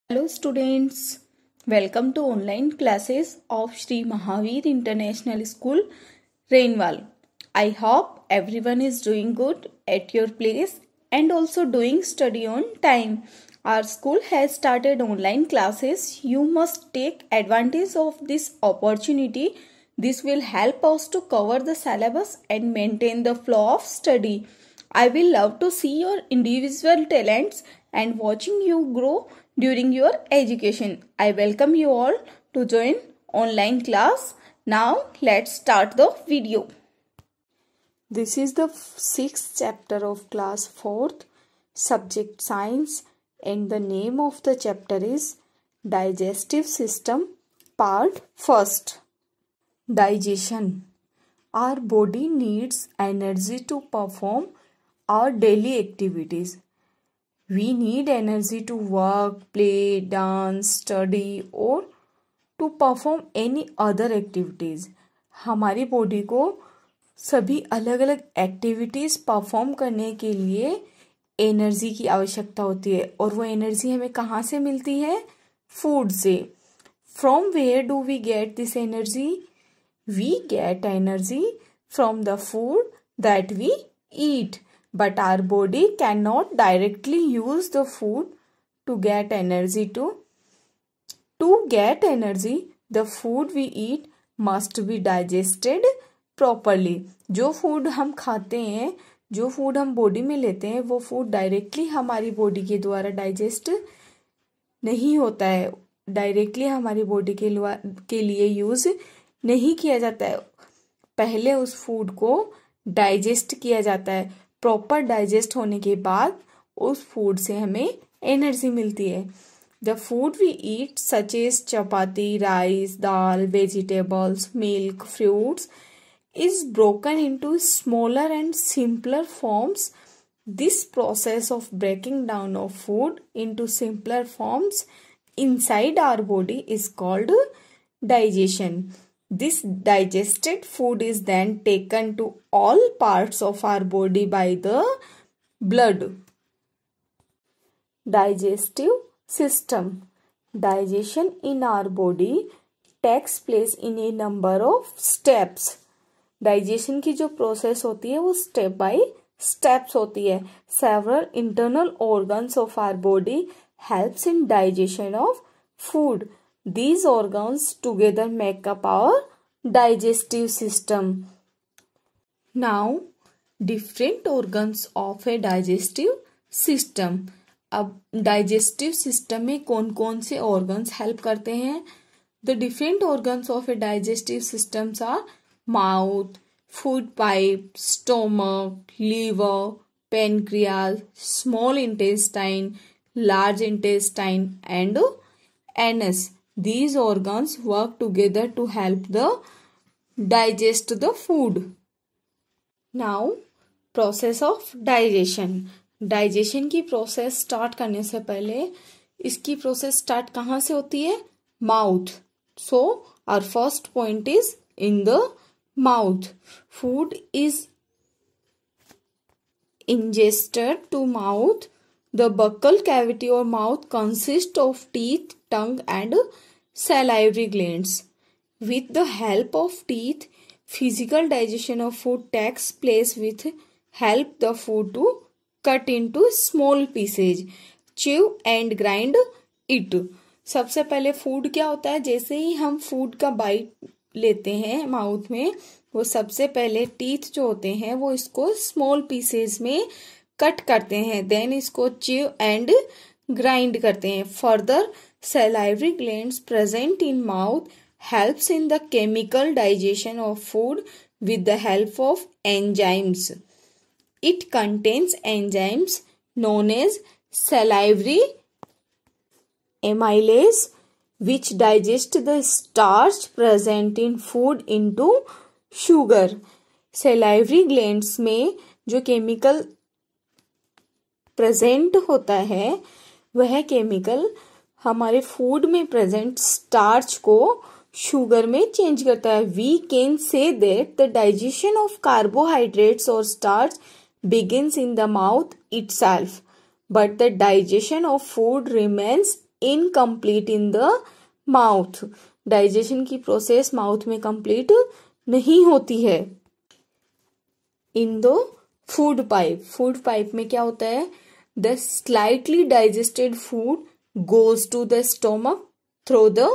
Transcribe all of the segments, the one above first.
Hello students, welcome to online classes of Sri Mahavir International School, Rainwal. I hope everyone is doing good at your place and also doing study on time. Our school has started online classes. You must take advantage of this opportunity. This will help us to cover the syllabus and maintain the flow of study. I will love to see your individual talents and watching you grow during your education. I welcome you all to join online class. Now let's start the video. This is the sixth chapter of class 4th, subject science, and the name of the chapter is Digestive System, part 1st. Digestion. Our body needs energy to perform our daily activities. We need energy to work, play, dance, study or to perform any other activities. हमारी body को सभी अलग अलग activities perform करने के लिए energy की आवश्यकता होती है और वो एनर्जी हमें कहाँ से मिलती है? फूड से. From where do we get this energy? We get energy from the food that we eat. But our body cannot directly use the food to get energy to get energy, the food we eat must be digested properly. जो food हम खाते हैं, जो food हम body में लेते हैं, वो फूड डायरेक्टली हमारी बॉडी के द्वारा डाइजेस्ट नहीं होता है, डायरेक्टली हमारी बॉडी के लिए यूज नहीं किया जाता है. पहले उस फूड को डाइजेस्ट किया जाता है. प्रॉपर डाइजेस्ट होने के बाद उस फूड से हमें एनर्जी मिलती है. The food we eat such as chapati, rice, dal, vegetables, milk, fruits is broken into smaller and simpler forms. This process of breaking down of food into simpler forms inside our body is called digestion. This digested food is then taken to all parts of our body by the blood. Digestive system. Digestion in our body takes place in a number of steps. Digestion की जो process होती है वो step by steps होती है. Several internal organs of our body helps in digestion of food. These organs together make up our digestive system. Now, different organs of a digestive system. अब digestive system में कौन कौन से organs help करते हैं? The different organs of a digestive system are mouth, food pipe, stomach, liver, pancreas, small intestine, large intestine, and anus. These organs work together to help the digest the food. Now, process of digestion. Digestion की process start करने से पहले इसकी process start कहाँ से होती है? Mouth. So, our first point is in the mouth. Food is ingested to mouth. The buccal cavity or mouth consists of teeth, tongue and salivary glands. With the help of teeth, physical digestion of food takes place with help the food to cut into small pieces, chew and grind it. सबसे पहले food क्या होता है? जैसे ही हम food का bite लेते हैं माउथ में, वो सबसे पहले टीथ जो होते हैं वो इसको स्मॉल पीसेस में कट करते हैं, देन इसको च्यू एंड ग्राइंड करते हैं. Further salivary glands present in mouth helps in the chemical digestion of food with the help of enzymes. It contains enzymes known as salivary amylase which digest the starch present in food into sugar. salivary glands में जो chemical present होता है वह chemical हमारे food में present starch को sugar में change करता है. We can say that the digestion of carbohydrates और starch begins in the mouth itself, but the digestion of food remains incomplete in the mouth. Digestion की process mouth में complete नहीं होती है। इन द फूड पाइप में क्या होता है? The slightly digested food goes to the stomach through the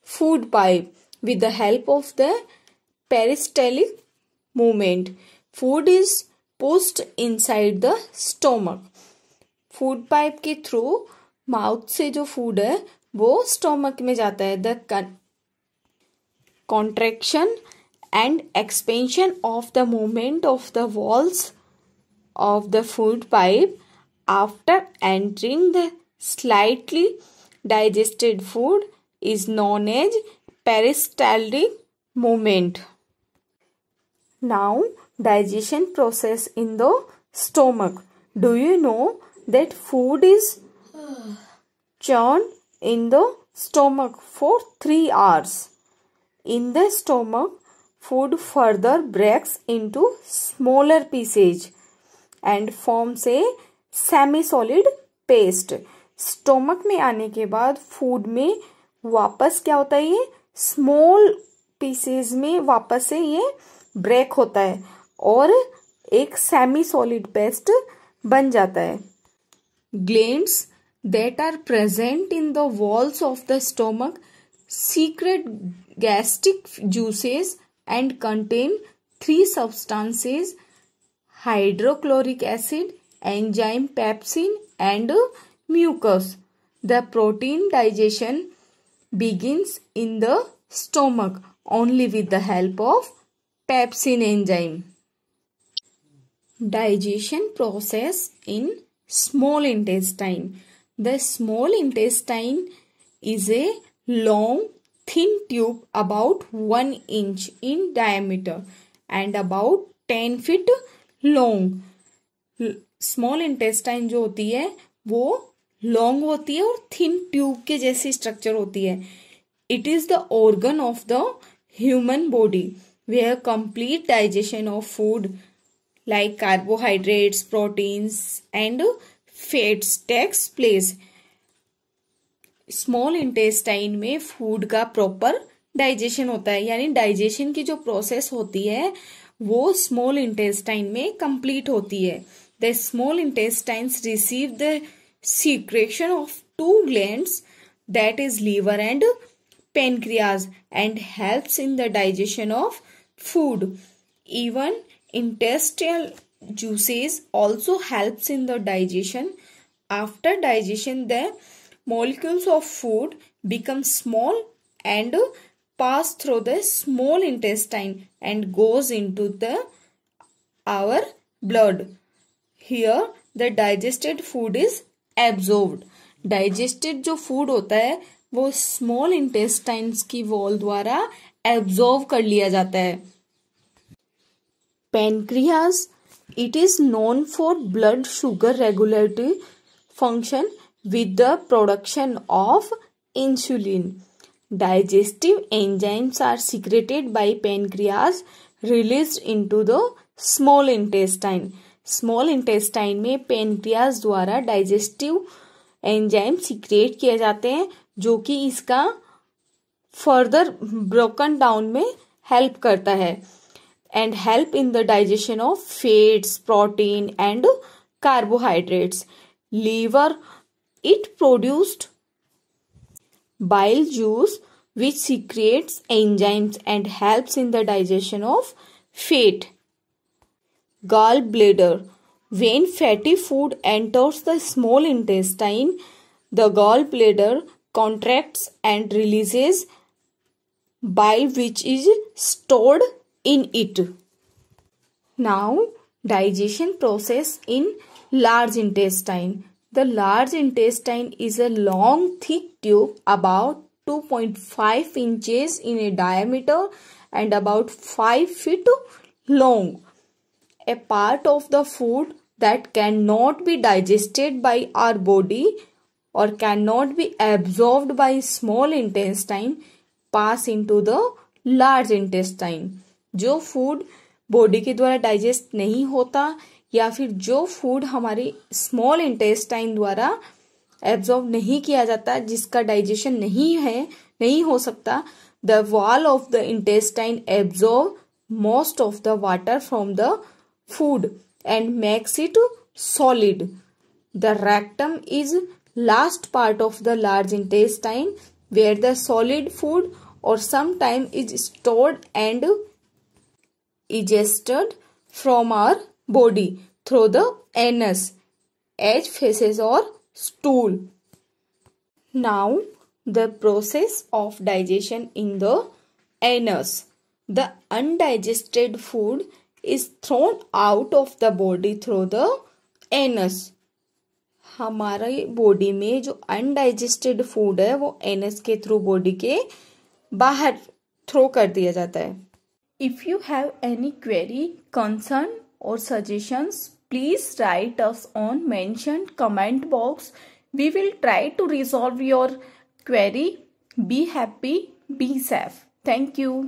food pipe with the help of the peristaltic movement. Food is pushed inside the stomach. Food pipe के through mouth से जो food है वो stomach में जाता है। The contraction and expansion of the movement of the walls of the food pipe after entering the slightly digested food is known as peristaltic movement. Now, digestion process in the stomach. Do you know that food is churned in the stomach for 3 hours? In the stomach, food further breaks into smaller pieces and forms a semi-solid paste. Stomach में आने के बाद food में वापस क्या होता है? ये स्मॉल पीसेस में वापस से ये ब्रेक होता है और एक सेमी सॉलिड पेस्ट बन जाता है। Glands that are present in the walls of the stomach secrete gastric juices and contain 3 substances: hydrochloric acid, enzyme pepsin and mucus. The protein digestion begins in the stomach only with the help of pepsin enzyme. Digestion process in small intestine. The small intestine is a long, thin tube about 1 inch in diameter and about 10 feet long. Small intestine जो होती है वो long होती है और thin tube के जैसी structure होती है। It is the organ of the human body where complete digestion of food like carbohydrates, proteins and fats takes place. Small intestine में फूड का प्रॉपर डाइजेशन होता है, यानी डाइजेशन की जो प्रोसेस होती है वो स्मॉल इंटेस्टाइन में कंप्लीट होती है। The small intestines receive the secretion of 2 glands, that is liver and pancreas, and helps in the digestion of food. Even intestinal juices also helps in the digestion. After digestion, the molecules of food become small and pass through the small intestine and goes into our blood. Here the digested food is absorbed. Digested जो food होता है वो small intestines की wall द्वारा absorb कर लिया जाता है। Pancreas, it is known for blood sugar regulatory function with the production of insulin. Digestive enzymes are secreted by pancreas released into the small intestine. Small intestine में pancreas द्वारा digestive enzyme secret किए जाते हैं जो कि इसका further broken down में help करता है and help in the digestion of fats, protein and carbohydrates. Liver, it produced bile juice which secretes enzymes and helps in the digestion of fat. Gallbladder. When fatty food enters the small intestine, the gallbladder contracts and releases bile which is stored in it. Now, digestion process in large intestine. The large intestine is a long, thick tube about 2.5 inches in a diameter and about 5 feet long. A part of the food that cannot be digested by our body or cannot be absorbed by small intestine pass into the large intestine. जो food body के द्वारा digest नहीं होता या फिर जो food हमारी small intestine द्वारा एब्जॉर्ब नहीं किया जाता, जिसका डाइजेशन नहीं हो सकता, the wall of the intestine absorb most of the water from the food and makes it solid. The rectum is last part of the large intestine where the solid food or sometimes is stored and digested from our body through the anus as feces or stool. Now the process of digestion in the anus. The undigested food is thrown out of the body through the anus. हमारे body में जो undigested food है वो anus के through body के बाहर throw कर दिया जाता है. If you have any query, concern और suggestions, please write us on mentioned comment box. We will try to resolve your query. Be happy, be safe. Thank you.